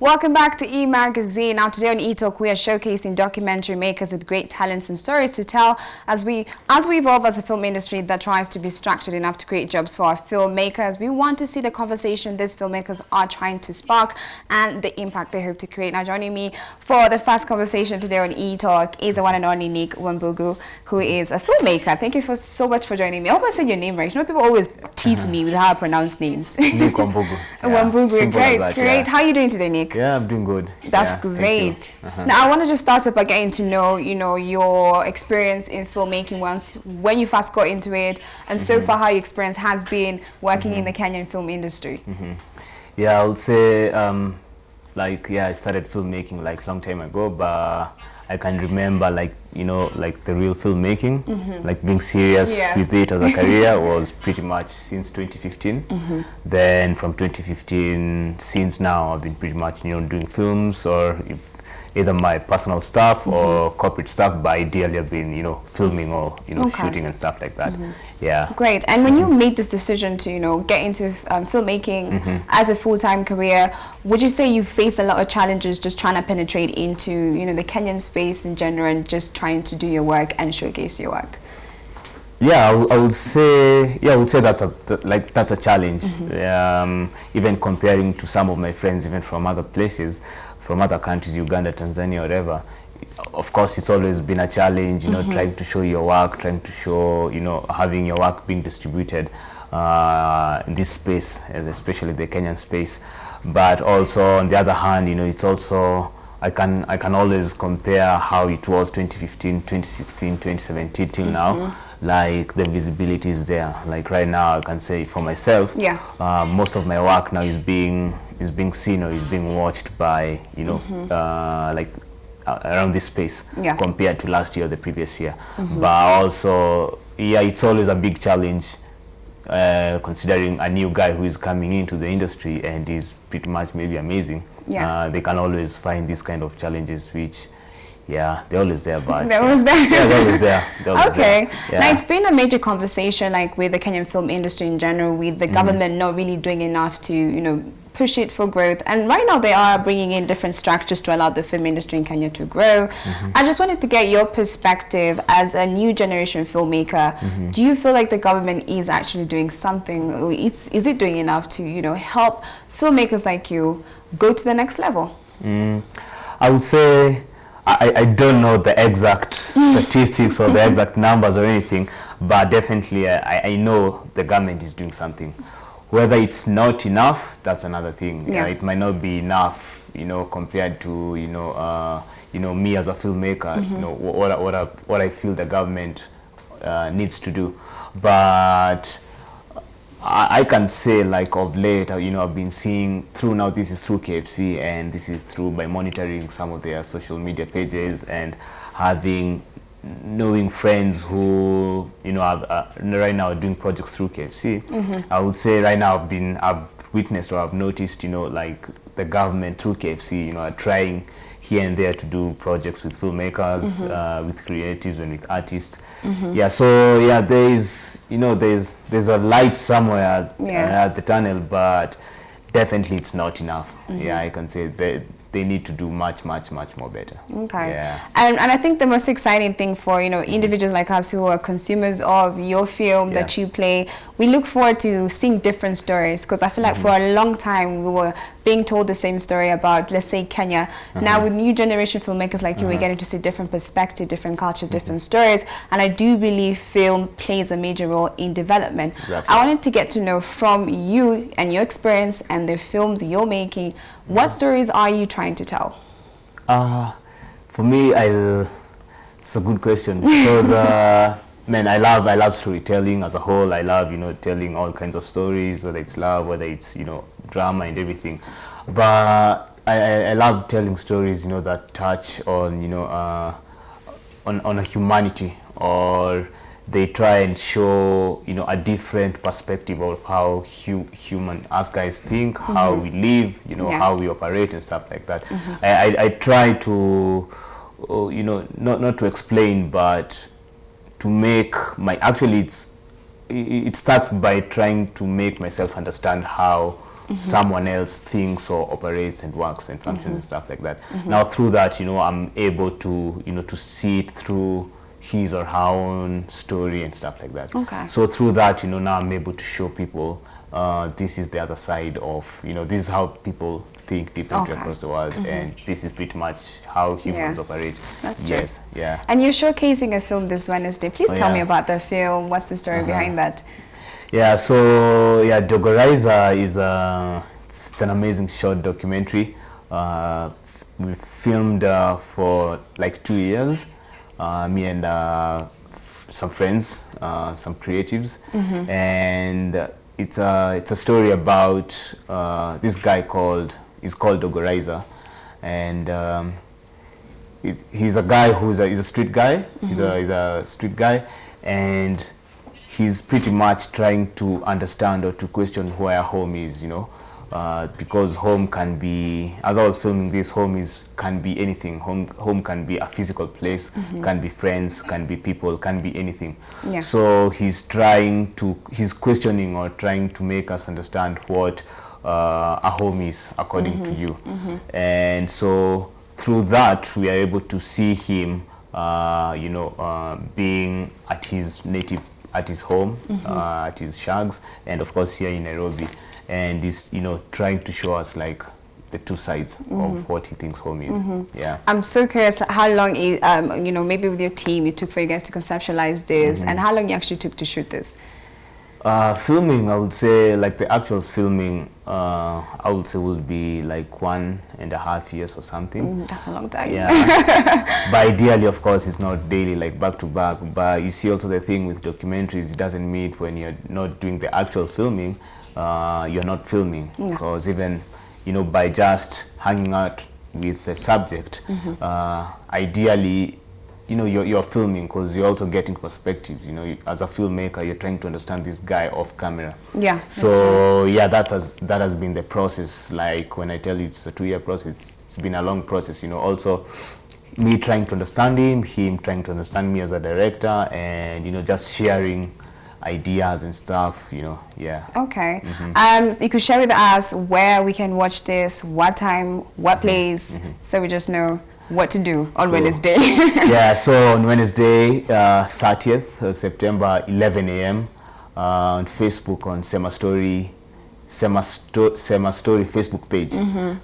Welcome back to EMagazine. Now today on eTalk we are showcasing documentary makers with great talents and stories to tell as we evolve as a film industry that tries to be structured enough to create jobs for our filmmakers. We want to see the conversation these filmmakers are trying to spark and the impact they hope to create. Now joining me for the first conversation today on eTalk is the one and only Nick Wambugu, who is a filmmaker. Thank you so much for joining me. I hope I said your name right. You know, people always tease me with how I pronounce names. Nick Wambugu. Wambugu, great. How are you doing today, Nick? Yeah, I'm doing good. That's great. Now I want to just start up by getting to know, your experience in filmmaking when you first got into it, and so far how your experience has been working in the Kenyan film industry. Yeah, I would say, I started filmmaking like long time ago, but I can remember the real filmmaking, like being serious with it as a career was pretty much since 2015. Then from 2015 since now I've been pretty much doing films or either my personal stuff or corporate stuff, but ideally I've been filming or shooting and stuff like that. Yeah. Great. And when you made this decision to get into filmmaking as a full-time career, would you say you faced a lot of challenges just trying to penetrate into the Kenyan space in general and just trying to do your work and showcase your work? Yeah, I would say that's a challenge. Even comparing to some of my friends, even from other places, from other countries, Uganda, Tanzania, whatever. Of course, it's always been a challenge, trying to show your work, trying to show, having your work being distributed in this space, especially the Kenyan space. But also, on the other hand, it's also, I can always compare how it was 2015, 2016, 2017 till now. Like the visibility is there. Like right now, I can say for myself, most of my work now is being seen or is being watched by around this space compared to last year or the previous year. But also, it's always a big challenge considering a new guy who is coming into the industry and is pretty much maybe amazing. They can always find these kind of challenges, which they're always there, but they're always there. They're always there. Okay. Now it's been a major conversation, like with the Kenyan film industry in general, with the government not really doing enough to push it for growth. And right now they are bringing in different structures to allow the film industry in Kenya to grow. I just wanted to get your perspective as a new generation filmmaker. Do you feel like the government is actually doing something, or is it doing enough to help filmmakers like you go to the next level? I would say I don't know the exact statistics or the exact numbers or anything, but definitely I know the government is doing something. Whether it's not enough, that's another thing. It might not be enough, compared to me as a filmmaker. What I feel the government needs to do. But I can say, like, of late, I've been seeing through, now this is through KFC and this is through by monitoring some of their social media pages and knowing friends who right now are doing projects through KFC. I would say right now I've witnessed or I've noticed like the government through KFC are trying here and there to do projects with filmmakers, with creatives and with artists. There's a light somewhere at the tunnel, but definitely it's not enough. I can say they need to do much more better. Okay. And I think the most exciting thing for individuals like us who are consumers of your film that you play, we look forward to seeing different stories, because I feel like for a long time we were being told the same story about, let's say, Kenya. Now with new generation filmmakers like you, we're getting to see different perspectives, different culture, different stories, and I do believe film plays a major role in development. I wanted to get to know from you and your experience and the films you're making, what stories are you trying to tell? For me, it's a good question, because man, I love storytelling as a whole. I love telling all kinds of stories, whether it's love, whether it's drama and everything. But I love telling stories that touch on on a humanity, or they try and show a different perspective of how human us guys think, how we live, how we operate and stuff like that. I try to not to explain, but to make it starts by trying to make myself understand how someone else thinks or operates and works and functions and stuff like that. Now through that, I'm able to, to see it through his or her own story and stuff like that. Okay. So through that, now I'm able to show people this is the other side of, this is how people think differently across the world, and this is pretty much how humans operate. That's true. Yes, yeah. And you're showcasing a film this Wednesday. Please tell me about the film. What's the story behind that? Yeah, so Dogarizer is it's an amazing short documentary. We filmed for like 2 years. Me and some friends, some creatives, and it's a story about this guy called Dogorizer, and he's a guy who's he's a street guy. He's a street guy, and he's pretty much trying to understand or to question where home is, because home can be, as I was filming this, can be anything. Home can be a physical place, can be friends, can be people, can be anything. Yeah. So he's questioning or trying to make us understand what a home is according to you. And so through that, we are able to see him, being at his home, at his shags, and of course here in Nairobi. And he's, trying to show us like the two sides of what he thinks home is. Yeah. I'm so curious how long, maybe with your team, it took for you guys to conceptualize this, and how long you actually took to shoot this? Filming, I would say, like the actual filming, I would say would be like 1.5 years or something. That's a long time. Yeah. But ideally, of course, it's not daily, like back to back. But you see also the thing with documentaries, it doesn't mean when you're not doing the actual filming, you're not filming. Because even, by just hanging out with the subject, ideally, you're filming because you're also getting perspectives. As a filmmaker, you're trying to understand this guy off camera. Yeah. So yeah, that has been the process. Like when I tell you it's a 2-year process, it's been a long process. Also, me trying to understand him trying to understand me as a director, and just sharing ideas and stuff. Yeah. Okay. So you could share with us where we can watch this, what time, what place, so we just know what to do on Wednesday. Yeah, so on Wednesday, 30th September, 11 a.m. On Facebook on Sema Story Facebook page.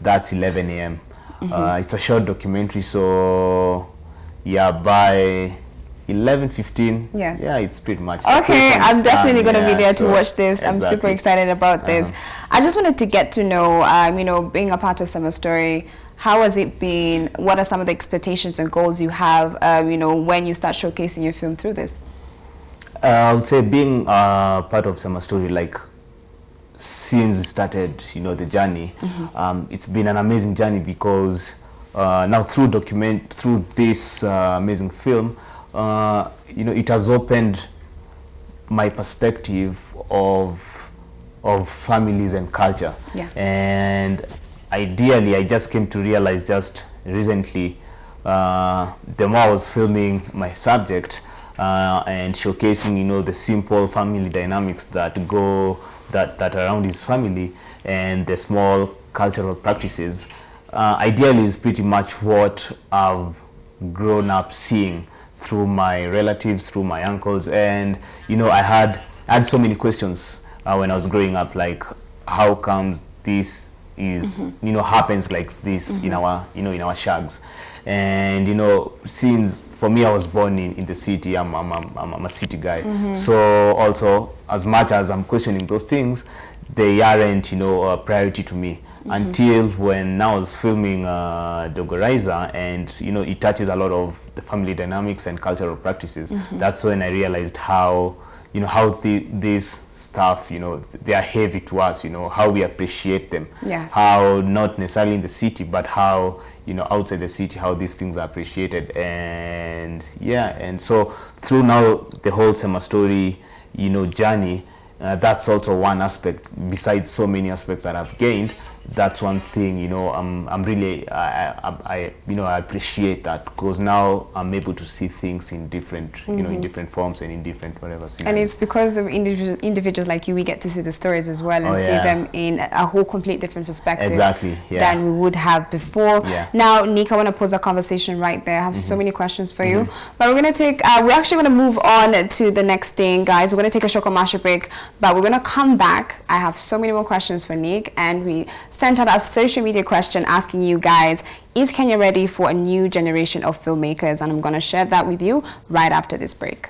That's 11 a.m. It's a short documentary, so yeah, by 11:15. Yeah, it's pretty much. Okay, I'm definitely going to be there to watch this. Exactly. I'm super excited about this. I just wanted to get to know, being a part of Sema Story, how has it been? What are some of the expectations and goals you have, when you start showcasing your film through this? I would say being part of Sema Story, like since we started, the journey, it's been an amazing journey because now through this amazing film, it has opened my perspective of families and culture. Yeah. And ideally, I just came to realize just recently, the more I was filming my subject and showcasing, the simple family dynamics that around his family and the small cultural practices, ideally is pretty much what I've grown up seeing through my relatives, through my uncles, and I had so many questions when I was growing up, like how comes this is happens like this in our shags. And since for me I was born in the city, I'm a city guy, so also as much as I'm questioning those things, they aren't a priority to me until when I was filming Dogorizer, and it touches a lot of the family dynamics and cultural practices. That's when I realized how this stuff, they are heavy to us, how we appreciate them. Yes. How not necessarily in the city, but how, outside the city, how these things are appreciated. And yeah, and so through now the whole Sema Story, journey, that's also one aspect besides so many aspects that I've gained. that's one thing, you know, I'm really, I you know, I appreciate that, because now I'm able to see things in different, you know, in different forms and in different whatever. And it's because of individuals like you, we get to see the stories as well and see them in a whole complete different perspective than we would have before. Now, Nick, I want to pause the conversation right there. I have so many questions for you, but we're going to take, we're actually going to move on to the next thing, guys. We're going to take a short commercial break, but we're going to come back. I have so many more questions for Nick, and we sent out a social media question asking you guys, is Kenya ready for a new generation of filmmakers? And I'm going to share that with you right after this break.